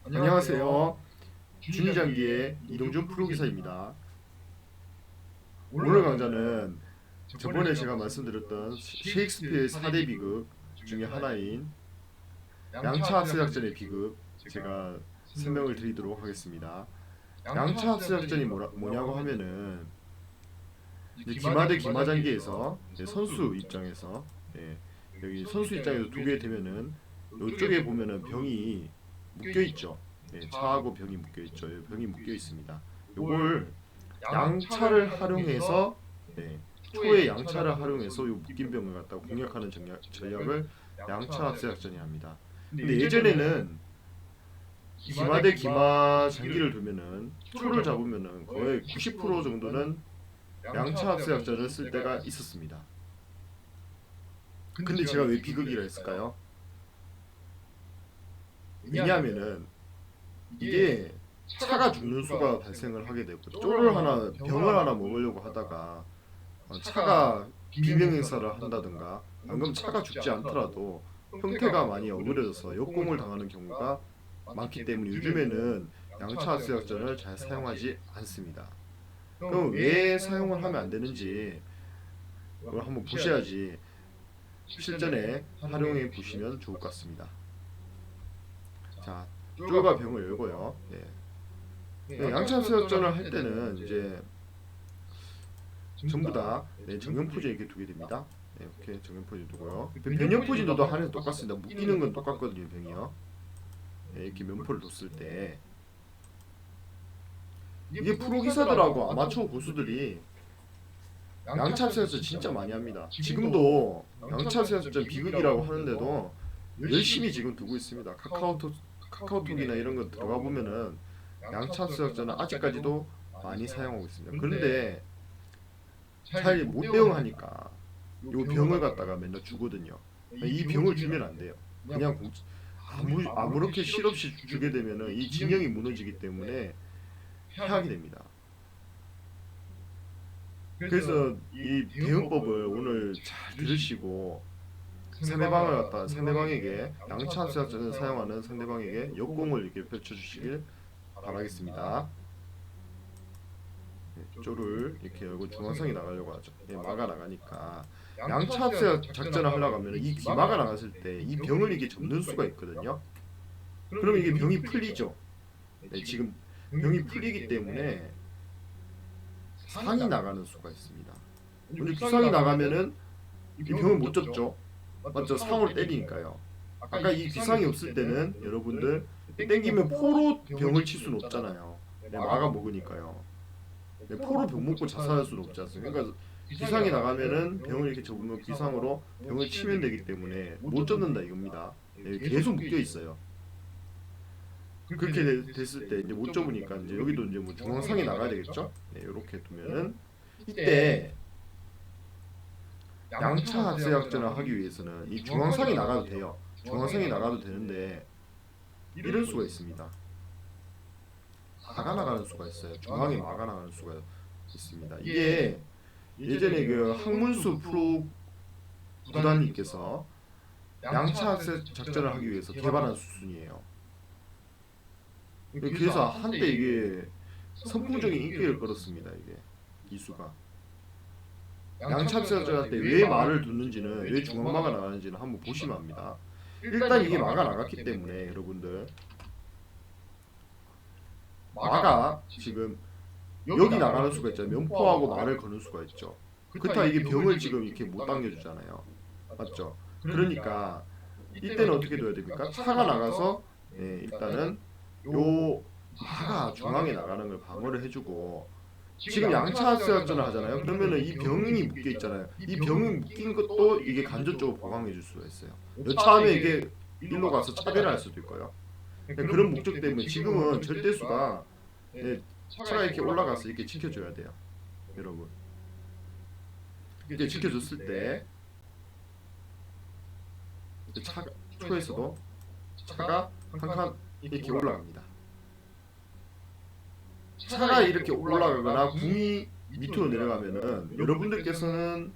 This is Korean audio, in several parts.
안녕하세요. 준이장기의 이동준 프로기사입니다. 오늘 강좌는 저번에 제가 말씀드렸던 셰익스피어의 4대 비극 중에 하나인 양차 합세작전의 비극 제가 설명을 드리도록 하겠습니다. 양차 합세작전이 뭐냐고 하면은 이제 기마대 기마장기에서 선수 입장에서 여기 선수 입장에서 두게 되면은 이쪽에 보면은 병이 묶여 있죠. 차하고 병이 묶여 있죠. 병이 묶여 있습니다. 요걸 양차를 활용해서 초의 양차를 활용해서 요 묶인 병을 갖다가 공략하는 전략을 양차 합세작전이 합니다. 근데 예전에는 기마대 기마 장기를 두면은 초를 잡으면은 거의 90% 정도는 양차 합세작전을 쓸 때가 있었습니다. 근데 제가 왜 비극이라 했을까요? 왜냐하면은 이게 차가 죽는 수가 발생을 하게 되고 쪼를 하나 병을 하나 먹으려고 하다가 차가 비명행사를 한다든가 방금 차가 죽지 않더라도 형태가 많이 어그러져서 역공을 당하는 경우가 많기 때문에 요즘에는 양차 합세작전을 잘 사용하지 않습니다. 그럼 왜 사용을 하면 안 되는지 그걸 한번 보셔야지 실전에 활용해 보시면 좋을 것 같습니다. 자, 쫄과 병을 열고요. 양차 합세작전을 할 때는 이제 전부 다 정형포진 이렇게 두게 됩니다. 이렇게 정형포진 두고요. 변형포진도 하나는 똑같습니다. 묶이는 건 똑같거든요. 병이요. 이렇게 면포를 뒀을 때 이게 프로기사들하고 아마추어 고수들이 양차합세작전 진짜 많이 합니다. 지금도 양차합세작전 비극이라고 하는데도 열심히 지금 두고 있습니다. 카카오톡이나 이런 거 들어가 보면은 양차합세작전은 아직까지도 많이 사용하고 있습니다. 그런데 잘 못 대응하니까 요 병을 갖다가 맨날 주거든요. 이 병을 주면 안 돼요. 그냥 아무렇게 실없이 주게 되면은 이 진영이 무너지기 때문에 해하게 됩니다. 그래서 이 대응법을 오늘 잘 들으시고 상대방에게 양차 합세작전을 사용하는 상대방에게 역공을 이렇게 펼쳐주시길 바라겠습니다. 쪼를 이렇게 열고 중앙성이 나가려고 하죠. 마가 나가니까 양차 합세 작전을 하려고 하면 이 기마가 나갔을 때 이 병을 이게 접는 수가 있거든요. 그러면 이게 병이 풀리죠. 지금 병이 풀리기 때문에 상이 나가는 수가 있습니다. 먼저 귀상이 나가면은 이 병을 못 접죠. 맞죠? 상으로 때리니까요. 아까 이 귀상이 없을 때는 여러분들 땡기면 포로 병을 칠 수는 없잖아요. 마가 먹으니까요. 포로 병 먹고 자살할 수는 없지 않습니까? 그러니까 귀상이 나가면은 병을 이렇게 접으면 귀상으로 병을 치면 되기 때문에 못 접는다 이겁니다. 계속 묶여 있어요. 그렇게 됐을 때 이제 못 접으니까 이제 여기도 이제 뭐 중앙상이 나가야 되겠죠? 이렇게 두면은 이때 양차 합세작전을 하기 위해서는 이 중앙상이 나가도 돼요. 중앙상이 나가도 되는데 이럴 수가 있습니다. 마가 나가는 수가 있어요. 중앙에 마가 나가는 수가 있습니다. 이게 예전에 그 학문수 프로 구단님께서 양차 합세 작전을 하기 위해서 개발한 수순이에요. 그래서 한때 이게 선풍적인 인기를 끌었습니다. 이게 기수가 양차 합세 작전 할 때 왜 마를 뒀는지는 왜 중앙마가 나가는지는 한번 보시면 압니다. 일단 이게 마가 나갔기 때문에 여러분들 마가 지금 여기 나가는 수가 있잖아요. 면포하고 말을 거는 수가 있죠. 그렇다 이게 병을 지금 이렇게 못 당겨주잖아요. 맞죠? 그러니까 이때는 어떻게 둬야 됩니까? 차가 나가서 일단은 요 마가 중앙에 나가는 걸 방어를 해주고 지금 양차 합세작전을 하잖아요. 그러면은 이 병이 묶여 있잖아요. 이 병이 묶인 것도 이게 간접적으로 보강해줄 수가 있어요. 여차하면 이게 일로 가서 차별을 할 수도 있고요. 그런 목적 때문에 지금은 절대수가 차가 이렇게 올라가서 이렇게 지켜줘야 돼요, 여러분. 이렇게 지켜줬을 때 차 초에서도 차가 한 칸 이렇게 올라갑니다. 차가 이렇게 올라가거나 궁이 밑으로 내려가면은 여러분들께서는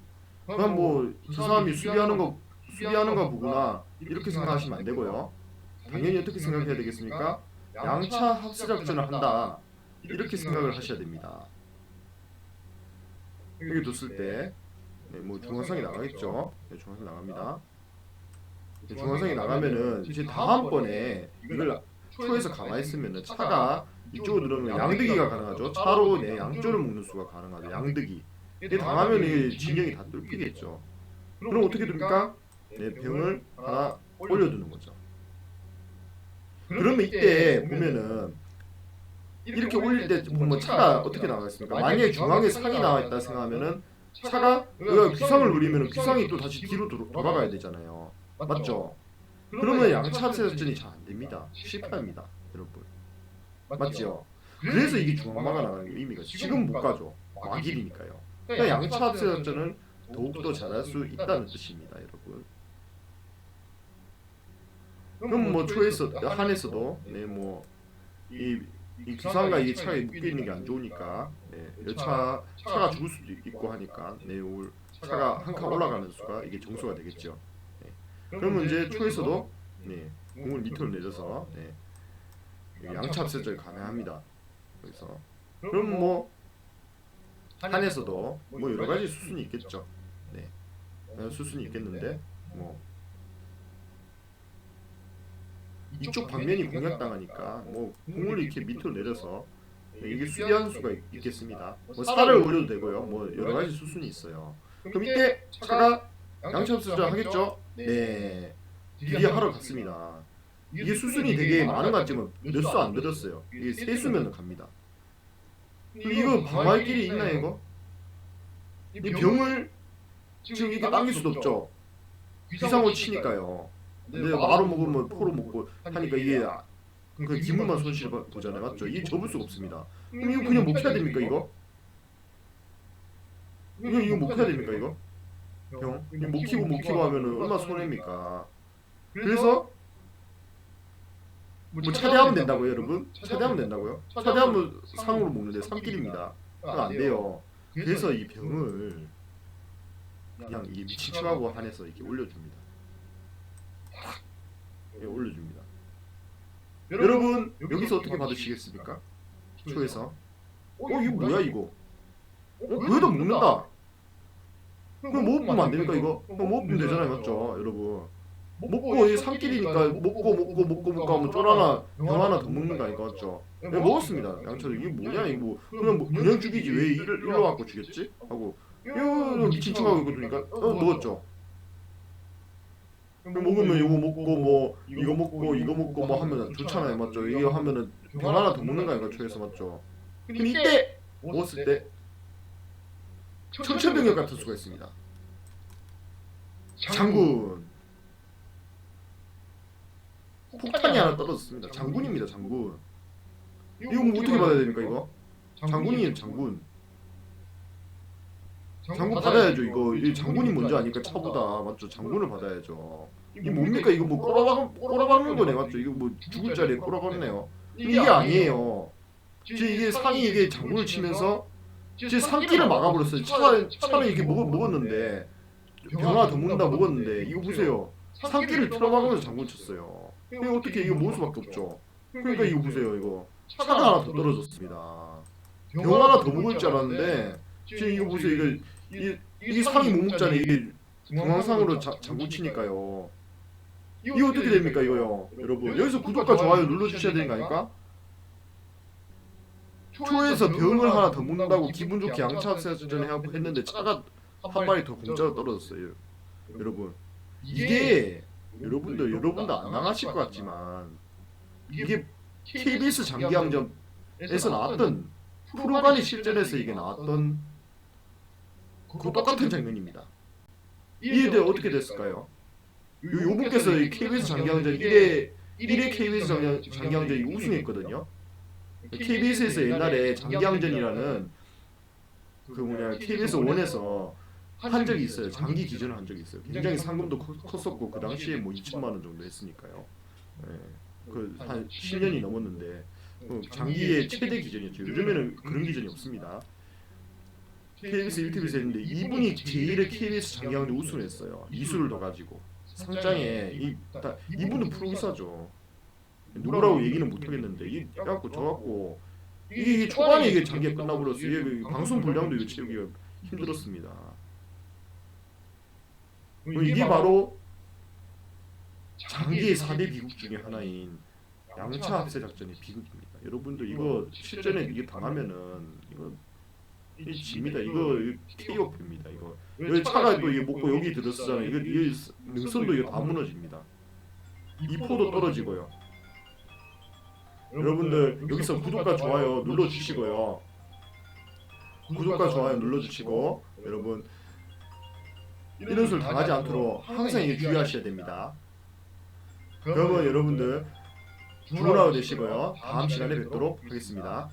그냥 뭐 저 사람이 수비하는 거 보구나 이렇게 생각하시면 안 되고요. 당연히 어떻게 생각해야 되겠습니까? 양차 합세 작전을 한다. 이렇게 생각을 하셔야 됩니다. 여기 뒀을 때 뭐 중앙선이 나가겠죠. 중앙선 나갑니다. 중앙선이 나가면은 이제 다음번에 이걸 초에서 가만히 있으면은 차가 이쪽으로 들어오면 양득이가 가능하죠. 차로 양쪽을 묶는 수가 가능하죠. 양득이. 당하면 이 진영이 다 뚫리겠죠. 그럼 어떻게 됩니까? 병을 하나 올려두는 거죠. 그러면 이때 보면은 이렇게 올릴 때 보면 차가 어떻게 나가겠습니까? 만약에 중앙에 상이 나와 있다 생각하면은 차가 여기가 귀상을 누리면 귀상이 또 다시 뒤로 돌아가야 되잖아요. 맞죠? 그러면 양차 합세 작전이 잘 안 됩니다. 실패합니다, 여러분. 맞죠? 그래서 이게 중앙마가 나가는 게 의미가 지금 못 가죠. 막일이니까요. 그러니까 양차 합세 작전은 더욱더 잘할 수 있다는 뜻입니다, 여러분. 그럼 뭐 초에서 한에서도 이 귀상과 이 차가 묶여 있는 게 안 좋으니까 차가 죽을 수도 있고 하니까 차가 한 칸 올라가는 수가 이게 정수가 되겠죠. 그러면 이제 초에서도 공을 밑으로 내려서 양차 합세작이 가능합니다. 그래서 그럼 뭐 한에서도 뭐 여러 가지 수순이 있겠죠. 수순이 있겠는데 뭐 이쪽 방면이 공략당하니까 뭐 공을 이렇게 밑으로 내려서 이게 수비하는 수가 있겠습니다. 뭐 살을 올려도 되고요. 뭐 여러 가지 수순이 있어요. 그럼 이때 차가 양차 합세작 하겠죠? 네. 드디어 하러 갔습니다. 이게 수순이 되게 많은 것 같지만 몇 수 안 들었어요. 이게 세 수면 갑니다. 이거 방어할 길이 있나요, 이거? 이 병을 지금 이게 당길 수도 없죠. 비상을 치니까요. 근데 마로 먹으면 포로 먹고 하니까 이게 그 기물만 손실 보잖아요, 맞죠? 이게 접을 수가 없습니다. 그럼 이거 그냥 먹혀야 됩니까, 이거? 이거 먹혀야 됩니까, 이거? 병? 먹히고 하면은 얼마나 손해입니까? 그래서 뭐 차대하면 된다고요, 여러분? 차대하면 된다고요? 차대하면 상으로 먹는데 3길입니다. 그건 안 돼요. 그래서 이 병을 그냥 이 미친 척하고 한해서 이렇게 올려줍니다. 올려줍니다. 여러분 여기서 어떻게 받으시겠습니까? 초에서 이거 뭐야 이거? 그래도 먹는다. 그럼 못 보면 안 됩니까 이거? 못 보면 되잖아요, 맞죠, 여러분? 먹고 이 산길이니까 먹고 하면 쫄 하나 병 하나 더 먹는 거 아닌가, 맞죠? 먹었습니다. 양철 이게 뭐냐 이거 뭐 그냥 죽이지 왜 일로 갖고 죽였지? 하고 이거 미친 척하고 그러니까 먹었죠. 먹으면 이거 먹고 뭐 이거 먹고 뭐 하면 좋잖아요, 맞죠? 이거 하면은 병 하나 더 먹는 거 아닌가, 초에서, 맞죠? 그럼 이때 먹었을 때 천천병력 같은 수가 있습니다. 장군 폭탄이 하나 떨어졌습니다. 장군입니다, 장군. 이거 뭐 어떻게 받아야 됩니까, 이거? 장군이에요, 장군. 장군 받아야죠, 이거. 이 장군이 먼저 아니까 차보다, 맞죠? 장군을 받아야죠. 이게 뭡니까, 이거 뭐 꼬라박는 거네, 맞죠? 이거 뭐 죽을 자리에 꼬라박네요. 이게 아니에요. 이게 상이 이게 장군을 치면서 제 산길을 막아버렸어요. 차는 이렇게 먹었는데 병 하나 더 먹는다 먹었는데 이거 보세요. 산길을 틀어막으면서 장군 쳤어요. 이거 어떻게 이거 먹을 수밖에 없죠. 그러니까 이거 보세요, 이거 차가 하나 더 떨어졌습니다. 병 하나 더 먹을 줄 알았는데 지금 이거 보세요. 이게 상이 못 먹잖아요. 이게 중앙상으로 장군 치니까요. 이거 어떻게 됩니까, 이거요, 여러분? 여기서 구독과 좋아요 눌러주셔야 되는 거 아닐까? 초에서 병을 하나 더 먹는다고 기분 좋게 양차 합세전에 했는데 차가 한 마리 더 공짜로 떨어졌어요, 여러분. 이게 여러분도 안 당하실 것 같지만 이게 KBS 장기항전에서 나왔던 프로간이 실전에서 이게 나왔던 그 똑같은 장면입니다. 이게 어떻게 됐을까요? 요 분께서 KBS 장기항전 1회 KBS 장기항전이 우승했거든요. KBS에서 옛날에 장기항전이라는 KBS 1에서 한 적이 있어요. 장기 기전을 한 적이 있어요. 굉장히 상금도 컸었고 그 당시에 뭐 2천만 원 정도 했으니까요. 한 10년이 넘었는데 장기의 최대 기전이었죠. 요즘에는 그런 기전이 없습니다. KBS 1TV에서 했는데 이분이 제1회 KBS 장기항전 우승을 했어요. 이수를 더 가지고 상장에 이분은 프로기사죠. 누구라고 얘기는 못 하겠는데 이 갖고 저 갖고 이 초반에 이게 장기가 끝나버렸어요. 이게 방송 분량도 이거 채우기가 힘들었습니다. 이게 바로 장기의 4대 비극 중에 하나인 양차 합세 작전의 비극입니다. 여러분들 이거 실전에 이게 당하면은 이거 이 집니다. 이거 KO입니다. 이거 여기 차가 또 이게 먹고 여기 들었잖아요. 이거 능선도 이거 다 무너집니다. 이 포도 떨어지고요. 여러분들 여기서 구독과 좋아요 눌러주시고요. 구독과 좋아요 눌러주시고 여러분 이런 소리 당하지 않도록 항상 이게 주의하셔야 됩니다. 그러면 여러분들 좋은 하루 되시고요. 다음 시간에 뵙도록 하겠습니다.